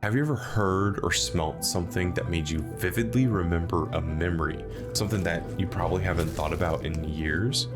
Have you ever heard or smelt something that made you vividly remember a memory? Something that you probably haven't thought about in years?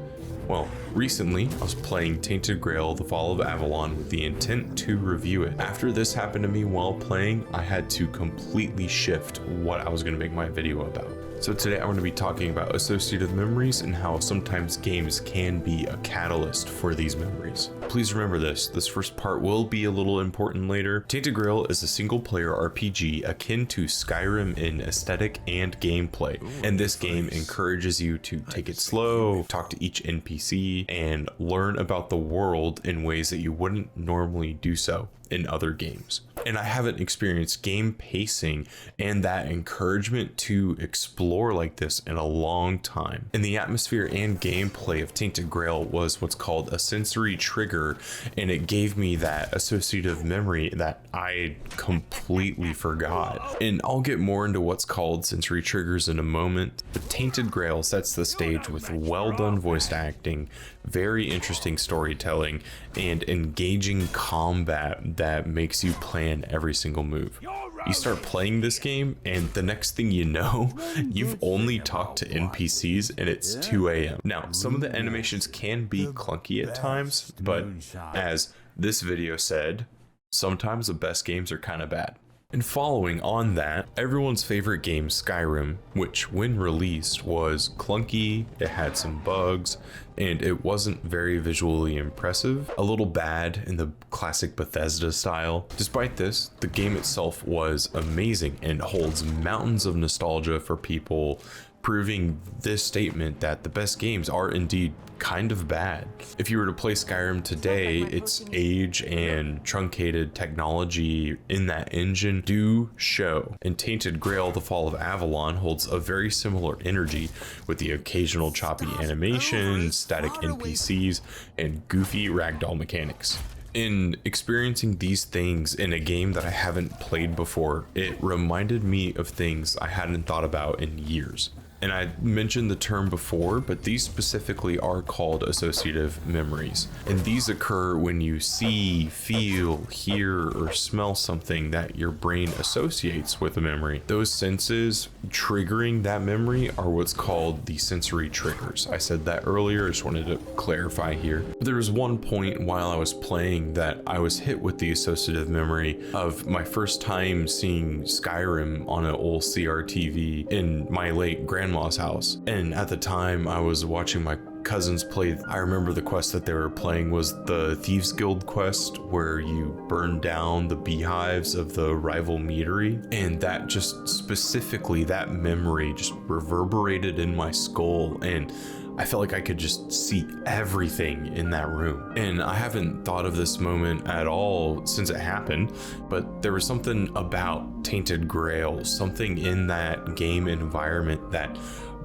Well, recently I was playing Tainted Grail, The Fall of Avalon with the intent to review it. After this happened to me while playing, I had to completely shift what I was going to make my video about. So today I'm going to be talking about associative memories and how sometimes games can be a catalyst for these memories. Please remember this first part will be a little important later. Tainted Grail is a single player RPG akin to Skyrim in aesthetic and gameplay. And this game encourages you to take it slow, talk to each NPC, and learn about the world in ways that you wouldn't normally do so in other games. And I haven't experienced game pacing and that encouragement to explore like this in a long time. And the atmosphere and gameplay of Tainted Grail was what's called a sensory trigger, and it gave me that associative memory that I completely forgot. And I'll get more into what's called sensory triggers in a moment, but Tainted Grail sets the stage with well done voice acting, very interesting storytelling, and engaging combat that makes you plan every single move. You start playing this game, and the next thing you know, you've only talked to NPCs and it's 2 a.m. Now, some of the animations can be clunky at times, but as this video said, sometimes the best games are kind of bad. And following on that, everyone's favorite game, Skyrim, which when released was clunky, it had some bugs, and it wasn't very visually impressive, a little bad in the classic Bethesda style. Despite this, the game itself was amazing and holds mountains of nostalgia for people, proving this statement that the best games are indeed kind of bad. If you were to play Skyrim today, its age and truncated technology in that engine do show. And Tainted Grail, The Fall of Avalon holds a very similar energy with the occasional choppy animations, static NPCs, and goofy ragdoll mechanics. In experiencing these things in a game that I haven't played before, it reminded me of things I hadn't thought about in years. And I mentioned the term before, but these specifically are called associative memories. And these occur when you see, feel, hear, or smell something that your brain associates with a memory. Those senses triggering that memory are what's called the sensory triggers. I said that earlier, I just wanted to clarify here. There was one point while I was playing that I was hit with the associative memory of my first time seeing Skyrim on an old CRTV in my late grandma's house. And at the time I was watching my cousins play. I remember the quest that they were playing was the Thieves Guild quest, where you burn down the beehives of the rival meadery, and that just specifically, that memory just reverberated in my skull, and I felt like I could just see everything in that room. And I haven't thought of this moment at all since it happened, but there was something about Tainted Grail, something in that game environment that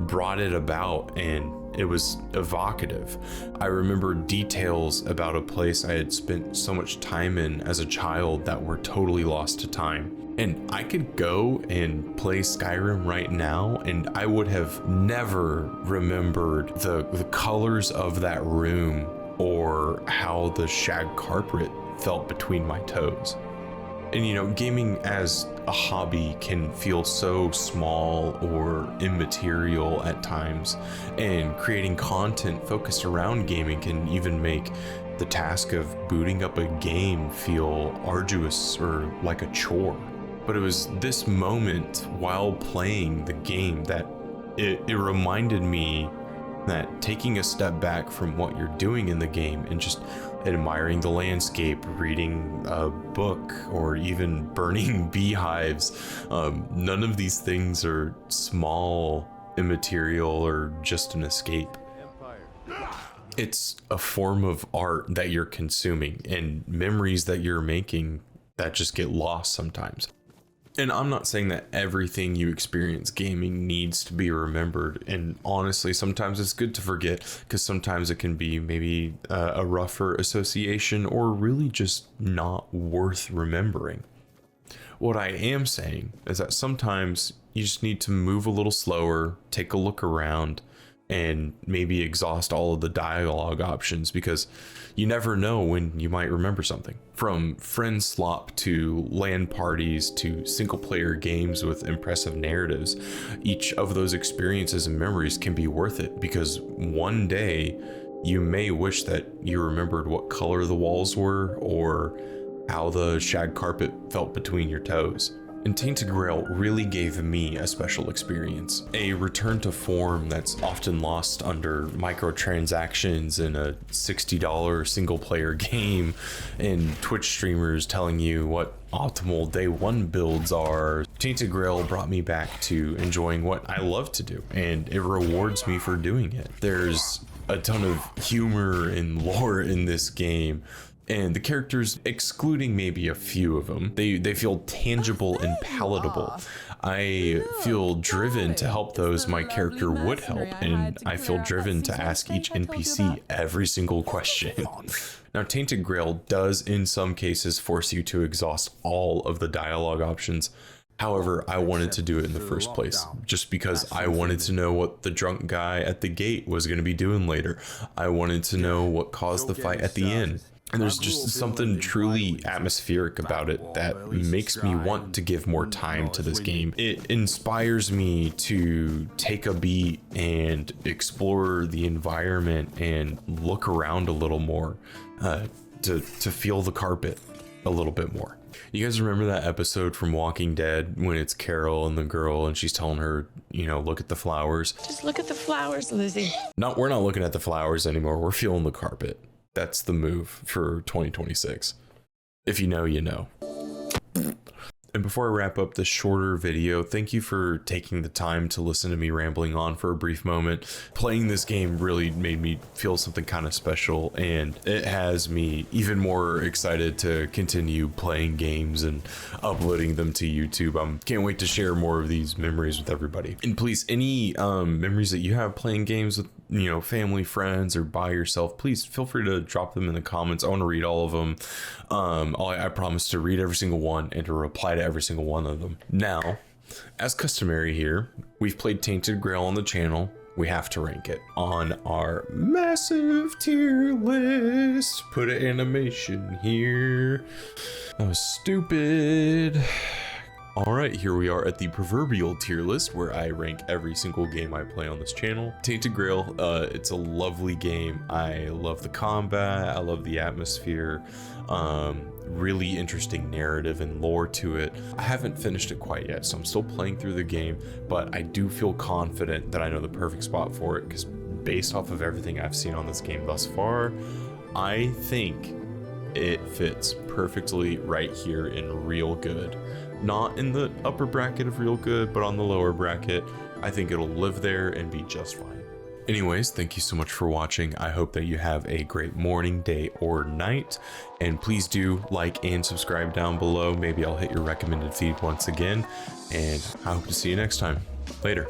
brought it about, and it was evocative. I remember details about a place I had spent so much time in as a child that were totally lost to time. And I could go and play Skyrim right now, and I would have never remembered the colors of that room or how the shag carpet felt between my toes. And you know, gaming as a hobby can feel so small or immaterial at times, and creating content focused around gaming can even make the task of booting up a game feel arduous or like a chore. But it was this moment while playing the game that it reminded me that taking a step back from what you're doing in the game and just admiring the landscape, reading a book, or even burning beehives, none of these things are small, immaterial, or just an escape. It's a form of art that you're consuming and memories that you're making that just get lost sometimes. And I'm not saying that everything you experience gaming needs to be remembered. And honestly, sometimes it's good to forget, because sometimes it can be maybe a rougher association or really just not worth remembering. What I am saying is that sometimes you just need to move a little slower, take a look around, and maybe exhaust all of the dialogue options, because you never know when you might remember something. From friend slop to LAN parties to single player games with impressive narratives, each of those experiences and memories can be worth it, because one day you may wish that you remembered what color the walls were or how the shag carpet felt between your toes. And Tainted Grail really gave me a special experience. A return to form that's often lost under microtransactions in a $60 single player game, and Twitch streamers telling you what optimal day one builds are. Tainted Grail brought me back to enjoying what I love to do, and it rewards me for doing it. There's a ton of humor and lore in this game, and the characters, excluding maybe a few of them, they feel tangible and palatable. I feel driven to help those my character would help, and I feel driven to ask each NPC every single question. Now, Tainted Grail does in some cases force you to exhaust all of the dialogue options. However, I wanted to do it in the first place, just because I wanted to know what the drunk guy at the gate was going to be doing later. I wanted to know what caused the fight at the end. And there's just something truly atmospheric about it that makes me want to give more time to this game. It inspires me to take a beat and explore the environment and look around a little more, to feel the carpet a little bit more. You guys remember that episode from Walking Dead when it's Carol and the girl and she's telling her, you know, look at the flowers? Just look at the flowers, Lizzie. No, we're not looking at the flowers anymore. We're feeling the carpet. That's the move for 2026. If you know, you know. And before I wrap up this shorter video, thank you for taking the time to listen to me rambling on for a brief moment. Playing this game really made me feel something kind of special, and it has me even more excited to continue playing games and uploading them to YouTube. Can't wait to share more of these memories with everybody. And please, any memories that you have playing games with, you know, family, friends, or by yourself, please feel free to drop them in the comments. I want to read all of them. I promise to read every single one and to reply to every single one of them. Now, as customary here, we've played Tainted Grail on the channel. We have to rank it on our massive tier list. Put an animation here. That was stupid. All right, here we are at the proverbial tier list where I rank every single game I play on this channel. Tainted Grail, it's a lovely game. I love the combat, I love the atmosphere, really interesting narrative and lore to it. I haven't finished it quite yet, so I'm still playing through the game, but I do feel confident that I know the perfect spot for it, because based off of everything I've seen on this game thus far, I think it fits perfectly right here in real good. Not in the upper bracket of real good, but on the lower bracket. I think it'll live there and be just fine. Anyways, thank you so much for watching. I hope that you have a great morning, day, or night. And please do like and subscribe down below. Maybe I'll hit your recommended feed once again. And I hope to see you next time. Later.